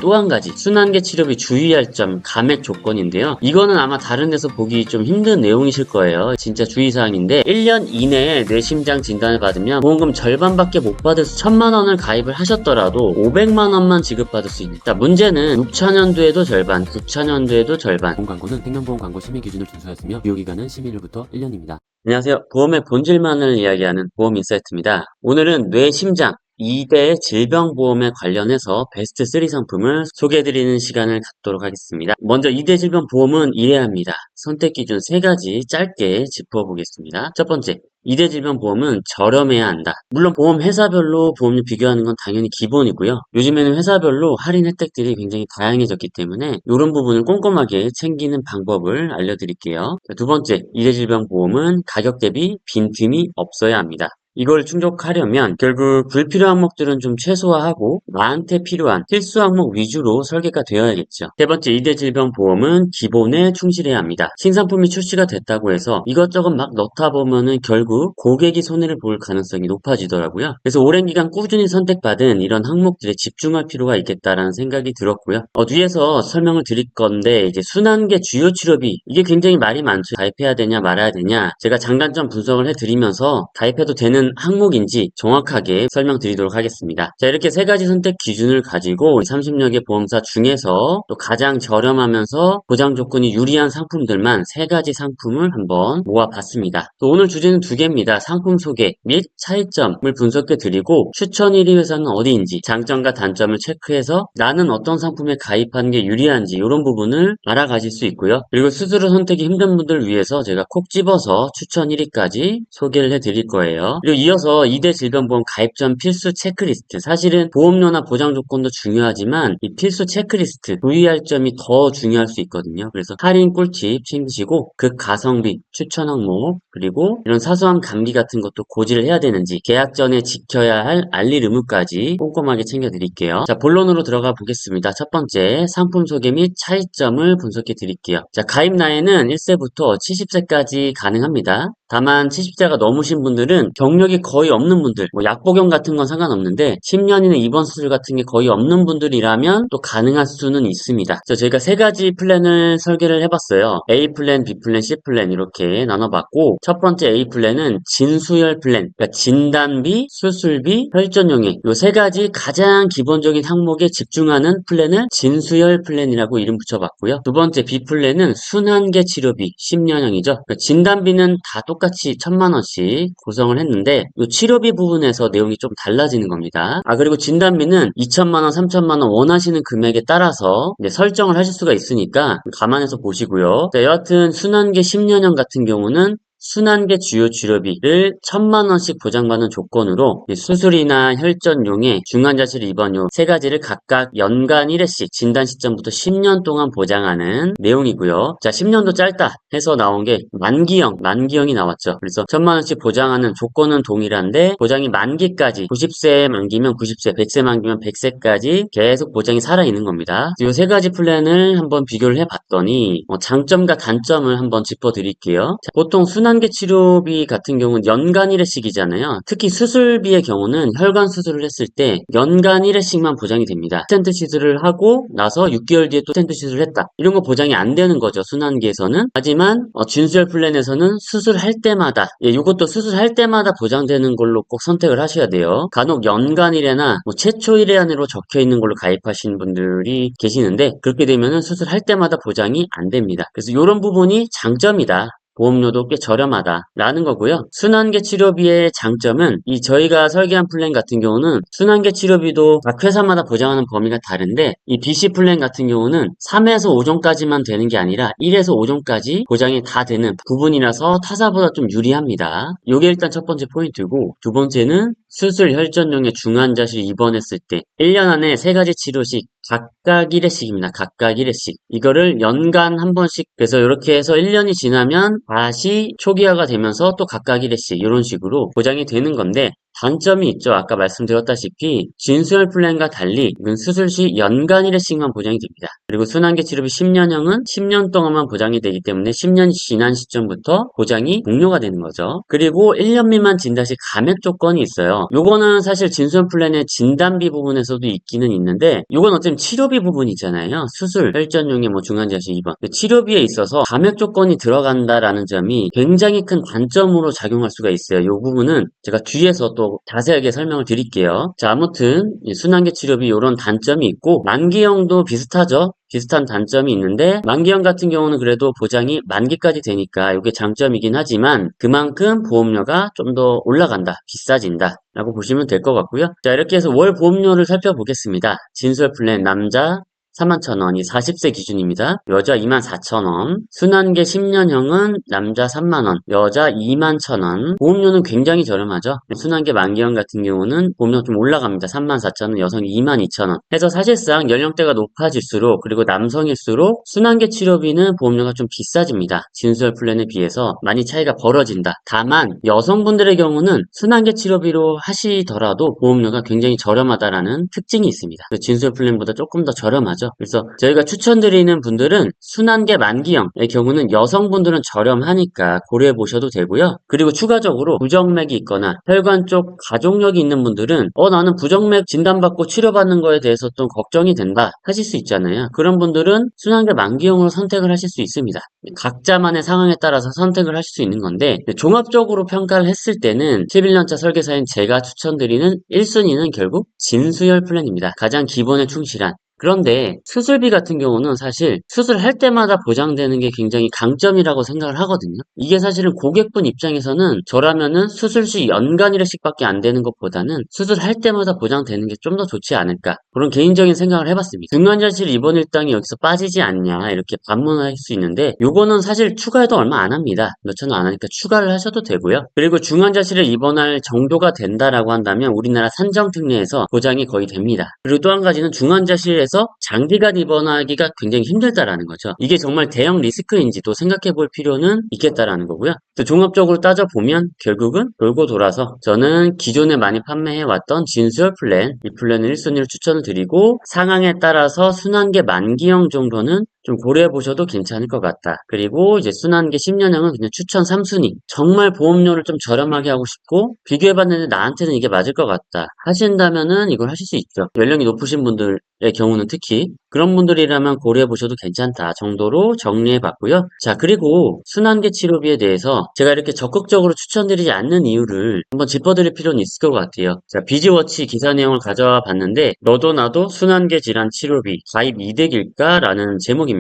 또 한 가지 순환계 치료비 주의할 점 감액 조건인데요. 이거는 아마 다른 데서 보기 좀 힘든 내용이실 거예요. 진짜 주의사항인데 1년 이내에 뇌심장 진단을 받으면 보험금 절반밖에 못 받아서 1000만 원을 가입을 하셨더라도 500만 원만 지급받을 수 있는. 자, 문제는 6천년도에도 절반, 9천년도에도 절반. 보험 광고는 생명보험 광고 심의 기준을 준수하였으며 유효기간은 심의일부터 1년입니다. 안녕하세요. 보험의 본질만을 이야기하는 보험인사이트입니다. 오늘은 뇌심장 2대 질병보험에 관련해서 베스트 3 상품을 소개해드리는 시간을 갖도록 하겠습니다. 먼저 2대 질병보험은 이래야 합니다. 선택 기준 3가지 짧게 짚어보겠습니다. 첫 번째, 2대 질병보험은 저렴해야 한다. 물론 보험 회사별로 보험료 비교하는 건 당연히 기본이고요. 요즘에는 회사별로 할인 혜택들이 굉장히 다양해졌기 때문에 이런 부분을 꼼꼼하게 챙기는 방법을 알려드릴게요. 두 번째, 2대 질병보험은 가격 대비 빈틈이 없어야 합니다. 이걸 충족하려면 결국 불필요한 항목들은 좀 최소화하고 나한테 필요한 필수 항목 위주로 설계가 되어야겠죠. 세 번째, 2대 질병보험은 기본에 충실해야 합니다. 신상품이 출시가 됐다고 해서 이것저것 막 넣다 보면은 결국 고객이 손해를 볼 가능성이 높아지더라고요. 그래서 오랜 기간 꾸준히 선택받은 이런 항목들에 집중할 필요가 있겠다라는 생각이 들었고요. 뒤에서 설명을 드릴 건데 이제 순환계 주요 치료비 이게 굉장히 말이 많죠. 가입해야 되냐 말아야 되냐 제가 장단점 분석을 해드리면서 가입해도 되는 항목인지 정확하게 설명드리도록 하겠습니다. 자, 이렇게 3가지 선택 기준을 가지고 30여 개 보험사 중에서 또 가장 저렴하면서 보장 조건이 유리한 상품들만 3가지 상품을 한번 모아봤습니다. 또 오늘 주제는 2개입니다. 상품 소개 및 차이점을 분석해드리고 추천 1위 회사는 어디인지 장점과 단점을 체크해서 나는 어떤 상품에 가입하는 게 유리한지 이런 부분을 알아가실 수 있고요. 그리고 스스로 선택이 힘든 분들을 위해서 제가 콕 집어서 추천 1위까지 소개를 해드릴 거예요. 그리고 이어서 2대 질병보험 가입 전 필수 체크리스트. 사실은 보험료나 보장 조건도 중요하지만 이 필수 체크리스트 주의할 점이 더 중요할 수 있거든요. 그래서 할인 꿀팁 챙기시고 극가성비 추천 항목 그리고 이런 사소한 감기 같은 것도 고지를 해야 되는지 계약 전에 지켜야 할 알릴 의무까지 꼼꼼하게 챙겨드릴게요. 자, 본론으로 들어가 보겠습니다. 첫 번째, 상품 소개 및 차이점을 분석해 드릴게요. 자, 가입 나이는 1세부터 70세까지 가능합니다. 다만 70세가 넘으신 분들은 경력이 거의 없는 분들, 뭐 약복용 같은 건 상관없는데 10년이나 입원 수술 같은 게 거의 없는 분들이라면 또 가능할 수는 있습니다. 그래서 저희가 3가지 플랜을 설계를 해봤어요. A 플랜, B 플랜, C 플랜 이렇게 나눠봤고 첫 번째 A 플랜은 진수혈 플랜, 그러니까 진단비, 수술비, 혈전용액 이 3가지 가장 기본적인 항목에 집중하는 플랜을 진수혈 플랜이라고 이름 붙여봤고요. 두 번째 B 플랜은 순환계 치료비 10년형이죠. 그러니까 진단비는 다 똑같이 1000만 원씩 구성을 했는데 이 치료비 부분에서 내용이 좀 달라지는 겁니다. 그리고 진단비는 2000만 원, 3000만 원 원하시는 금액에 따라서 설정을 하실 수가 있으니까 감안해서 보시고요. 자, 여하튼 순환계 10년형 같은 경우는 순환계 주요 치료비를 1000만 원씩 보장받는 조건으로 수술이나 혈전용액, 중환자실 입원료 3가지를 각각 연간 1회씩 진단 시점부터 10년 동안 보장하는 내용이고요. 자, 10년도 짧다 해서 나온 게 만기형이 나왔죠. 그래서 1000만 원씩 보장하는 조건은 동일한데 보장이 만기까지 90세 만기면 90세, 100세 만기면 100세까지 계속 보장이 살아있는 겁니다. 이 3가지 플랜을 한번 비교를 해봤더니 장점과 단점을 한번 짚어드릴게요. 자, 보통 순환계 치료비 같은 경우는 연간 1회씩이잖아요. 특히 수술비의 경우는 혈관 수술을 했을 때 연간 1회씩만 보장이 됩니다. 스텐트 시술을 하고 나서 6개월 뒤에 또 스텐트 시술을 했다. 이런 거 보장이 안 되는 거죠. 순환계에서는. 하지만 진수혈 플랜에서는 수술할 때마다 이것도 수술할 때마다 보장되는 걸로 꼭 선택을 하셔야 돼요. 간혹 연간 1회나 최초 1회 안으로 적혀있는 걸로 가입하신 분들이 계시는데 그렇게 되면은 수술할 때마다 보장이 안 됩니다. 그래서 이런 부분이 장점이다. 보험료도 꽤 저렴하다라는 거고요. 순환계 치료비의 장점은 이 저희가 설계한 플랜 같은 경우는 순환계 치료비도 각 회사마다 보장하는 범위가 다른데 이 BC 플랜 같은 경우는 3에서 5종까지만 되는 게 아니라 1에서 5종까지 보장이 다 되는 부분이라서 타사보다 좀 유리합니다. 이게 일단 첫 번째 포인트고 두 번째는 수술 혈전용의 중환자실 입원했을 때 1년 안에 3가지 치료씩 각각 1회씩입니다. 각각 1회씩. 이거를 연간 한 번씩 그래서 이렇게 해서 1년이 지나면 다시 초기화가 되면서 또 각각 1회씩 이런 식으로 보장이 되는 건데 단점이 있죠. 아까 말씀드렸다시피 진수혈 플랜과 달리 이건 수술 시 연간 1회씩만 보장이 됩니다. 그리고 순환계 치료비 10년형은 10년 동안만 보장이 되기 때문에 10년이 지난 시점부터 보장이 종료가 되는 거죠. 그리고 1년 미만 진단 시 감액 조건이 있어요. 요거는 사실 진수혈 플랜의 진단비 부분에서도 있기는 있는데 요건 어차피 치료비 부분이잖아요. 수술, 혈전용의 뭐 중환자실 입원. 치료비에 있어서 감액 조건이 들어간다라는 점이 굉장히 큰 단점으로 작용할 수가 있어요. 요 부분은 제가 뒤에서 또 자세하게 설명을 드릴게요. 자, 아무튼 이 순환계 치료비 이런 단점이 있고 만기형도 비슷하죠. 비슷한 단점이 있는데 만기형 같은 경우는 그래도 보장이 만기까지 되니까 이게 장점이긴 하지만 그만큼 보험료가 좀 더 올라간다, 비싸진다 라고 보시면 될 것 같고요. 자, 이렇게 해서 월 보험료를 살펴보겠습니다. 진수혈 플랜 남자 41,000원이 40세 기준입니다. 여자 24,000원, 순환계 10년형은 남자 3만원, 여자 21,000원. 보험료는 굉장히 저렴하죠. 순환계 만기형 같은 경우는 보험료 좀 올라갑니다. 34,000원, 여성 22,000원. 해서 사실상 연령대가 높아질수록 그리고 남성일수록 순환계 치료비는 보험료가 좀 비싸집니다. 진수혈 플랜에 비해서 많이 차이가 벌어진다. 다만 여성분들의 경우는 순환계 치료비로 하시더라도 보험료가 굉장히 저렴하다라는 특징이 있습니다. 진수혈 플랜보다 조금 더 저렴하죠. 그래서 저희가 추천드리는 분들은 순환계 만기형의 경우는 여성분들은 저렴하니까 고려해 보셔도 되고요. 그리고 추가적으로 부정맥이 있거나 혈관 쪽 가족력이 있는 분들은 나는 부정맥 진단받고 치료받는 거에 대해서 좀 걱정이 된다 하실 수 있잖아요. 그런 분들은 순환계 만기형으로 선택을 하실 수 있습니다. 각자만의 상황에 따라서 선택을 하실 수 있는 건데 종합적으로 평가를 했을 때는 11년차 설계사인 제가 추천드리는 1순위는 결국 진수혈 플랜입니다. 가장 기본에 충실한. 그런데 수술비 같은 경우는 사실 수술할 때마다 보장되는 게 굉장히 강점이라고 생각을 하거든요. 이게 사실은 고객분 입장에서는 저라면은 수술 시 연간 1회씩밖에 안 되는 것보다는 수술할 때마다 보장되는 게 좀 더 좋지 않을까 그런 개인적인 생각을 해봤습니다. 중환자실 입원 일당이 여기서 빠지지 않냐 이렇게 반문할 수 있는데 요거는 사실 추가해도 얼마 안 합니다. 몇천 원 안 하니까 추가를 하셔도 되고요. 그리고 중환자실에 입원할 정도가 된다라고 한다면 우리나라 산정특례에서 보장이 거의 됩니다. 그리고 또 한 가지는 중환자실에서 장기간 입원하기가 굉장히 힘들다라는 거죠. 이게 정말 대형 리스크인지도 생각해 볼 필요는 있겠다라는 거고요. 또 종합적으로 따져보면 결국은 돌고 돌아서 저는 기존에 많이 판매해왔던 진수혈 플랜, 이 플랜을 1순위로 추천을 드리고 상황에 따라서 순환계 만기형 정도는 좀 고려해 보셔도 괜찮을 것 같다. 그리고 이제 순환계 10년형은 그냥 추천 3순위. 정말 보험료를 좀 저렴하게 하고 싶고 비교해봤는데 나한테는 이게 맞을 것 같다 하신다면은 이걸 하실 수 있죠. 연령이 높으신 분들의 경우는 특히 그런 분들이라면 고려해 보셔도 괜찮다 정도로 정리해 봤고요. 자, 그리고 순환계 치료비에 대해서 제가 이렇게 적극적으로 추천드리지 않는 이유를 한번 짚어드릴 필요는 있을 것 같아요. 자, 비즈워치 기사 내용을 가져와 봤는데 너도 나도 순환계 질환 치료비 가입 이득일까? 라는 제목입니다.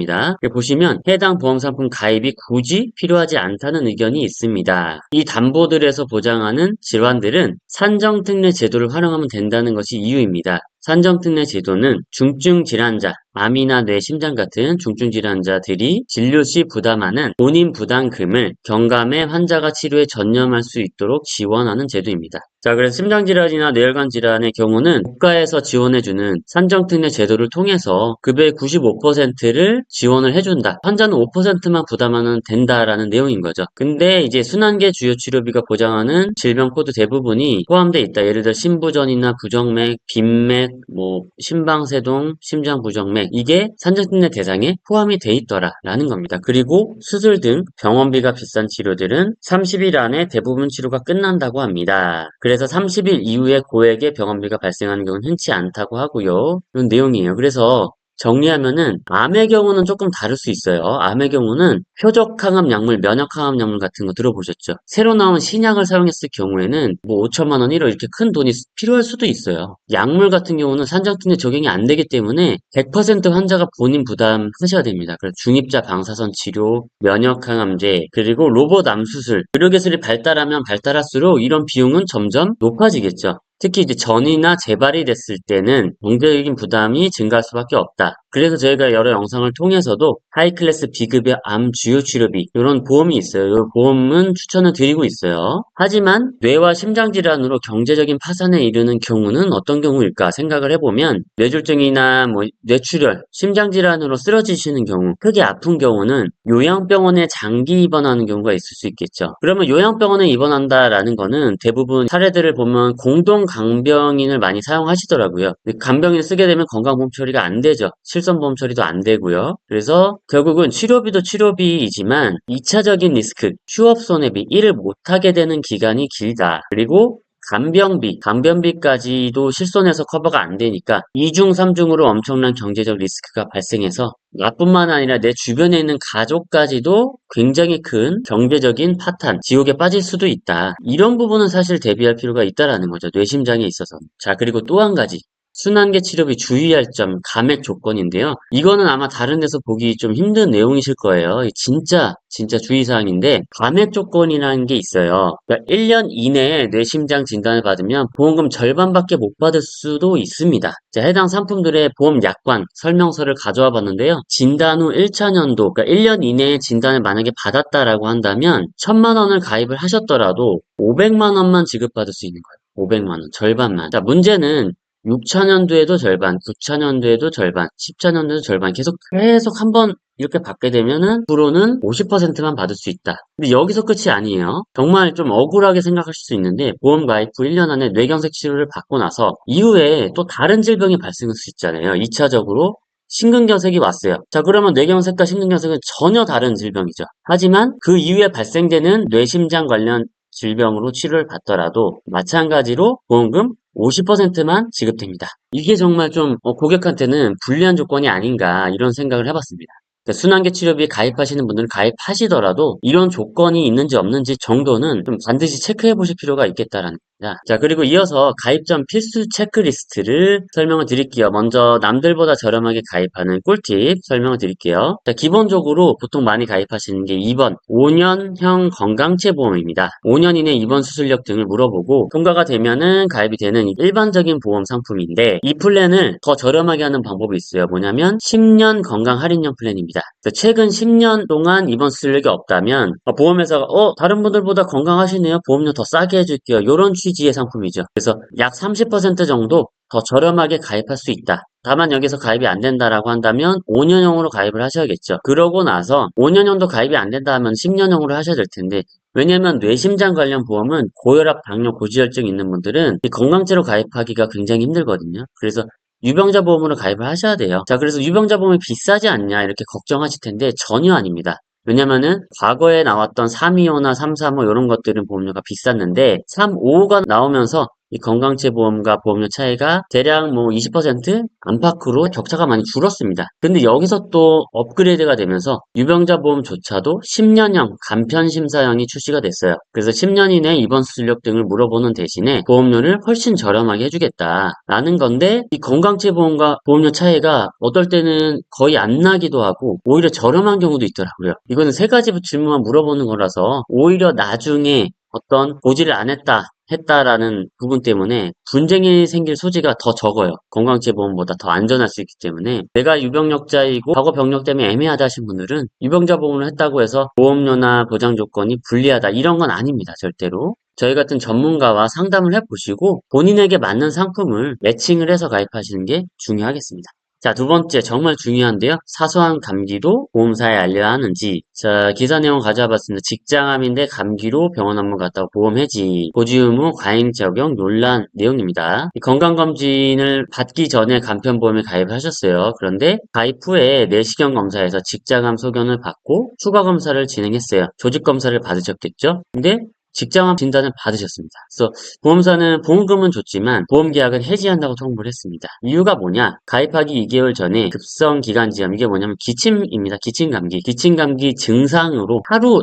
보시면 해당 보험상품 가입이 굳이 필요하지 않다는 의견이 있습니다. 이 담보들에서 보장하는 질환들은 산정특례 제도를 활용하면 된다는 것이 이유입니다. 산정특례 제도는 중증 질환자, 암이나 뇌, 심장 같은 중증 질환자들이 진료 시 부담하는 본인 부담금을 경감해 환자가 치료에 전념할 수 있도록 지원하는 제도입니다. 자, 그래서 심장질환이나 뇌혈관 질환의 경우는 국가에서 지원해주는 산정특례 제도를 통해서 급여의 95%를 지원을 해준다. 환자는 5%만 부담하면 된다라는 내용인 거죠. 근데 이제 순환계 주요 치료비가 보장하는 질병 코드 대부분이 포함되어 있다. 예를 들어 심부전이나 부정맥, 빈맥, 심방세동, 심장부정맥 이게 산정특례 대상에 포함이 돼 있더라라는 겁니다. 그리고 수술 등 병원비가 비싼 치료들은 30일 안에 대부분 치료가 끝난다고 합니다. 그래서 30일 이후에 고액의 병원비가 발생하는 경우는 흔치 않다고 하고요. 이런 내용이에요. 그래서 정리하면은 암의 경우는 조금 다를 수 있어요. 암의 경우는 표적항암 약물, 면역항암 약물 같은 거 들어보셨죠? 새로 나온 신약을 사용했을 경우에는 5천만 원, 1억 이렇게 큰 돈이 필요할 수도 있어요. 약물 같은 경우는 산정특례 적용이 안 되기 때문에 100% 환자가 본인 부담하셔야 됩니다. 그래서 중입자 방사선 치료, 면역항암제, 그리고 로봇 암 수술, 의료기술이 발달하면 발달할수록 이런 비용은 점점 높아지겠죠. 특히 이제 전이나 재발이 됐을 때는 경제적인 부담이 증가할 수밖에 없다. 그래서 저희가 여러 영상을 통해서도 하이클래스 비급여 암 주요 치료비 이런 보험이 있어요. 이 보험은 추천을 드리고 있어요. 하지만 뇌와 심장 질환으로 경제적인 파산에 이르는 경우는 어떤 경우일까 생각을 해보면 뇌졸중이나 뇌출혈, 심장 질환으로 쓰러지시는 경우, 크게 아픈 경우는 요양병원에 장기 입원하는 경우가 있을 수 있겠죠. 그러면 요양병원에 입원한다라는 거는 대부분 사례들을 보면 공동 간병인을 많이 사용하시더라고요. 간병인을 쓰게 되면 건강보험 처리가 안 되죠. 실손보험 처리도 안 되고요. 그래서 결국은 치료비도 치료비이지만 2차적인 리스크, 휴업 손해비, 일을 못하게 되는 기간이 길다. 그리고 간병비까지도 실손해서 커버가 안 되니까 2중, 3중으로 엄청난 경제적 리스크가 발생해서 나뿐만 아니라 내 주변에 있는 가족까지도 굉장히 큰 경제적인 파탄, 지옥에 빠질 수도 있다. 이런 부분은 사실 대비할 필요가 있다라는 거죠. 뇌심장에 있어서. 자, 그리고 또 한 가지. 순환계 치료비 주의할 점, 감액 조건인데요. 이거는 아마 다른 데서 보기 좀 힘든 내용이실 거예요. 진짜 주의사항인데, 감액 조건이라는 게 있어요. 그러니까 1년 이내에 뇌심장 진단을 받으면 보험금 절반밖에 못 받을 수도 있습니다. 자, 해당 상품들의 보험 약관, 설명서를 가져와 봤는데요. 진단 후 1차년도, 그러니까 1년 이내에 진단을 만약에 받았다라고 한다면 1,000만 원을 가입을 하셨더라도 500만 원만 지급받을 수 있는 거예요. 500만 원, 절반만. 자, 문제는 6차년도에도 절반, 9차년도에도 절반, 10차년도에도 절반 계속 한번 이렇게 받게 되면은 앞으로는 50%만 받을 수 있다. 근데 여기서 끝이 아니에요. 정말 좀 억울하게 생각하실 수 있는데 보험 가입 후 1년 안에 뇌경색 치료를 받고 나서 이후에 또 다른 질병이 발생할 수 있잖아요. 2차적으로 심근경색이 왔어요. 자, 그러면 뇌경색과 심근경색은 전혀 다른 질병이죠. 하지만 그 이후에 발생되는 뇌심장 관련 질병으로 치료를 받더라도 마찬가지로 보험금 50%만 지급됩니다. 이게 정말 좀 고객한테는 불리한 조건이 아닌가 이런 생각을 해봤습니다. 그러니까 순환계 치료비에 가입하시는 분들은 가입하시더라도 이런 조건이 있는지 없는지 정도는 좀 반드시 체크해 보실 필요가 있겠다라는 겁니다. 자, 그리고 이어서 가입 전 필수 체크리스트를 설명을 드릴게요. 먼저 남들보다 저렴하게 가입하는 꿀팁 설명을 드릴게요. 자, 기본적으로 보통 많이 가입하시는 게 2번 5년형 건강체 보험입니다. 5년 이내 입원 수술력 등을 물어보고 통과가 되면은 가입이 되는 일반적인 보험 상품인데 이 플랜을 더 저렴하게 하는 방법이 있어요. 뭐냐면 10년 건강 할인형 플랜입니다. 최근 10년 동안 입원 수술력이 없다면 보험회사가 다른 분들보다 건강하시네요. 보험료 더 싸게 해줄게요. 이런 취지의 상품이죠. 그래서 약 30% 정도 더 저렴하게 가입할 수 있다. 다만 여기서 가입이 안 된다라고 한다면 5년형으로 가입을 하셔야겠죠. 그러고 나서 5년형도 가입이 안 된다 하면 10년형으로 하셔야 될 텐데 왜냐면 뇌심장 관련 보험은 고혈압, 당뇨, 고지혈증 있는 분들은 이 건강제로 가입하기가 굉장히 힘들거든요. 그래서 유병자 보험으로 가입을 하셔야 돼요. 자, 그래서 유병자 보험이 비싸지 않냐 이렇게 걱정하실 텐데 전혀 아닙니다. 왜냐면은 과거에 나왔던 325나 335 이런 것들은 보험료가 비쌌는데 355가 나오면서 이 건강체 보험과 보험료 차이가 대략 20% 안팎으로 격차가 많이 줄었습니다. 근데 여기서 또 업그레이드가 되면서 유병자 보험조차도 10년형 간편심사형이 출시가 됐어요. 그래서 10년 이내 입원 수술력 등을 물어보는 대신에 보험료를 훨씬 저렴하게 해주겠다라는 건데 이 건강체 보험과 보험료 차이가 어떨 때는 거의 안 나기도 하고 오히려 저렴한 경우도 있더라고요. 이거는 세 가지 질문만 물어보는 거라서 오히려 나중에 어떤 고지를 안 했다라는 부분 때문에 분쟁이 생길 소지가 더 적어요. 건강체보험보다 더 안전할 수 있기 때문에 내가 유병력자이고 과거 병력 때문에 애매하다 하신 분들은 유병자 보험을 했다고 해서 보험료나 보장 조건이 불리하다 이런 건 아닙니다. 절대로. 저희 같은 전문가와 상담을 해보시고 본인에게 맞는 상품을 매칭을 해서 가입하시는 게 중요하겠습니다. 자, 두 번째 정말 중요한데요. 사소한 감기도 보험사에 알려야 하는지. 자, 기사 내용 가져와 봤습니다. 직장암인데 감기로 병원 한번 갔다고 보험 해지. 고지 의무 과잉 적용 논란 내용입니다. 건강검진을 받기 전에 간편보험에 가입을 하셨어요. 그런데 가입 후에 내시경 검사에서 직장암 소견을 받고 추가 검사를 진행했어요. 조직 검사를 받으셨겠죠? 근데 직장암 진단을 받으셨습니다. 그래서 보험사는 보험금은 줬지만 보험계약은 해지한다고 통보를 했습니다. 이유가 뭐냐? 가입하기 2개월 전에 급성기관지염, 이게 뭐냐면 기침입니다. 기침감기. 기침감기 증상으로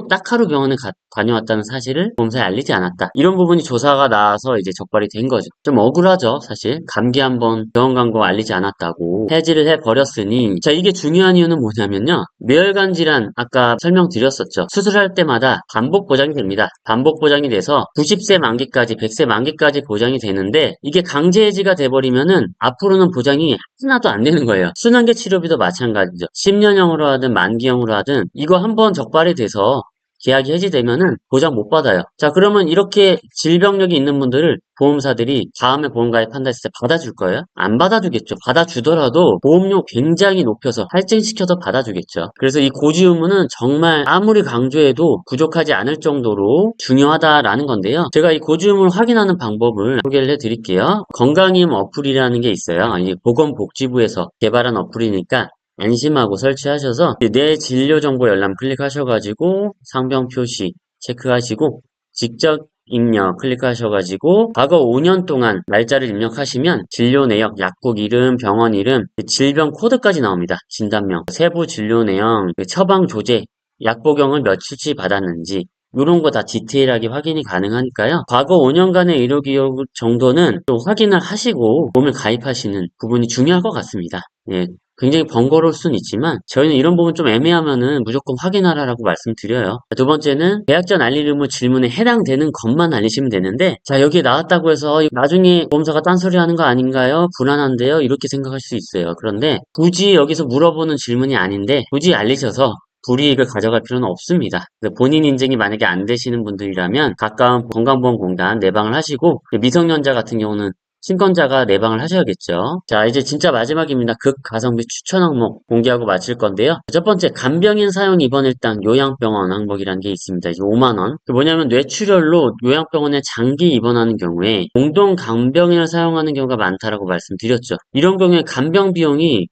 딱 하루 병원에 다녀왔다는 사실을 보험사에 알리지 않았다. 이런 부분이 조사가 나와서 이제 적발이 된 거죠. 좀 억울하죠, 사실. 감기 한번 병원 간 거 알리지 않았다고 해지를 해버렸으니. 자, 이게 중요한 이유는 뭐냐면요. 뇌혈관 질환 아까 설명드렸었죠. 수술할 때마다 반복 보장이 됩니다. 반복 보장이 돼서 90세 만기까지 100세 만기까지 보장이 되는데 이게 강제 해지가 돼버리면은 앞으로는 보장이 하나도 안 되는 거예요. 순환계 치료비도 마찬가지죠. 10년형으로 하든 만기형으로 하든 이거 한번 적발이 돼서 계약이 해지되면은 보장 못 받아요. 자, 그러면 이렇게 질병력이 있는 분들을 보험사들이 다음에 보험 가입한다 했을 때 받아줄 거예요? 안 받아주겠죠. 받아주더라도 보험료 굉장히 높여서 할증시켜서 받아주겠죠. 그래서 이 고지 의무는 정말 아무리 강조해도 부족하지 않을 정도로 중요하다라는 건데요. 제가 이 고지 의무를 확인하는 방법을 소개를 해드릴게요. 건강이음 어플이라는 게 있어요. 이 보건복지부에서 개발한 어플이니까 안심하고 설치하셔서 내 진료 정보 열람 클릭하셔가지고 상병 표시 체크하시고 직접 입력 클릭하셔가지고 과거 5년 동안 날짜를 입력하시면 진료 내역, 약국 이름, 병원 이름, 질병 코드까지 나옵니다. 진단명, 세부 진료 내용, 처방 조제, 약 복용을 며칠치 받았는지 이런 거 다 디테일하게 확인이 가능하니까요. 과거 5년간의 의료 기록 정도는 또 확인을 하시고 보험을 가입하시는 부분이 중요할 것 같습니다. 예. 굉장히 번거로울 수는 있지만 저희는 이런 부분 좀 애매하면은 무조건 확인하라라고 말씀드려요. 두 번째는 계약 전 알릴 의무 질문에 해당되는 것만 알리시면 되는데 자 여기 나왔다고 해서 나중에 보험사가 딴소리 하는 거 아닌가요? 불안한데요? 이렇게 생각할 수 있어요. 그런데 굳이 여기서 물어보는 질문이 아닌데 굳이 알리셔서 불이익을 가져갈 필요는 없습니다. 본인 인증이 만약에 안 되시는 분들이라면 가까운 건강보험공단 내방을 하시고 미성년자 같은 경우는 친권자가 내방을 하셔야겠죠. 자, 이제 진짜 마지막입니다. 극가성비 추천 항목 공개하고 마칠 건데요. 첫 번째, 간병인 사용 입원 일당 요양병원 항목이라는 게 있습니다. 이제 5만원. 뭐냐면 뇌출혈로 요양병원에 장기 입원하는 경우에 공동 간병인을 사용하는 경우가 많다라고 말씀드렸죠. 이런 경우에 간병 비용이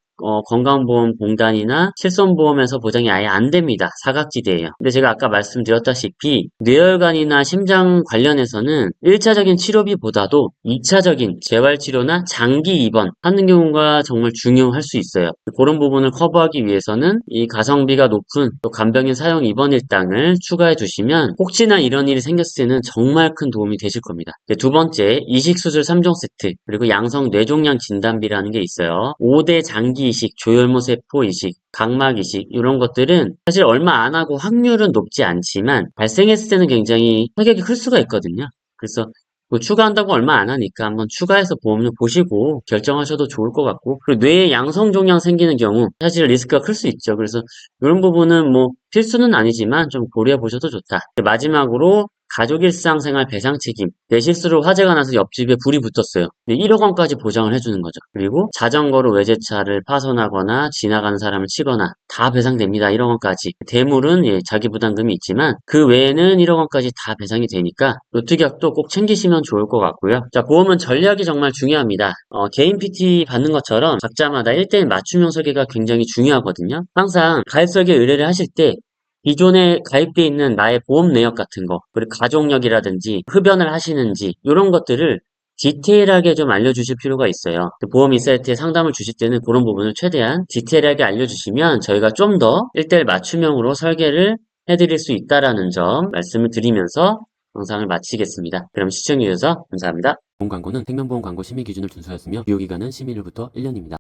건강보험공단이나 실손보험에서 보장이 아예 안 됩니다. 사각지대예요. 근데 제가 아까 말씀드렸다시피 뇌혈관이나 심장 관련해서는 1차적인 치료비보다도 2차적인 재활치료나 장기 입원 하는 경우가 정말 중요할 수 있어요. 그런 부분을 커버하기 위해서는 이 가성비가 높은 또 간병인 사용 입원 일당을 추가해 주시면 혹시나 이런 일이 생겼을 때는 정말 큰 도움이 되실 겁니다. 두 번째, 이식수술 3종 세트 그리고 양성 뇌종양 진단비라는 게 있어요. 5대 장기 이식, 조혈모세포 이식, 각막 이식 이런 것들은 사실 얼마 안 하고 확률은 높지 않지만 발생했을 때는 굉장히 타격이 클 수가 있거든요. 그래서 뭐 추가한다고 얼마 안 하니까 한번 추가해서 보험료 보시고 결정하셔도 좋을 것 같고 그리고 뇌에 양성 종양 생기는 경우 사실 리스크가 클 수 있죠. 그래서 이런 부분은 뭐 필수는 아니지만 좀 고려해 보셔도 좋다. 마지막으로 가족 일상생활 배상 책임. 내 실수로 화재가 나서 옆집에 불이 붙었어요. 1억 원까지 보장을 해주는 거죠. 그리고 자전거로 외제차를 파손하거나 지나가는 사람을 치거나 다 배상됩니다. 1억 원까지. 대물은 자기 부담금이 있지만 그 외에는 1억 원까지 다 배상이 되니까 노트격도 꼭 챙기시면 좋을 것 같고요. 자, 보험은 전략이 정말 중요합니다. 개인 PT 받는 것처럼 각자마다 1대1 맞춤형 설계가 굉장히 중요하거든요. 항상 가입 설계 의뢰를 하실 때 기존에 가입되어 있는 나의 보험 내역 같은 거, 그리고 가족력이라든지 흡연을 하시는지 이런 것들을 디테일하게 좀 알려주실 필요가 있어요. 보험 인사이트에 상담을 주실 때는 그런 부분을 최대한 디테일하게 알려주시면 저희가 좀 더 1대1 맞춤형으로 설계를 해드릴 수 있다라는 점 말씀을 드리면서 영상을 마치겠습니다. 그럼 시청해주셔서 감사합니다. 보험 광고는 생명보험 광고 심의 기준을 준수하였으며 유효기간은 심의일부터 1년입니다.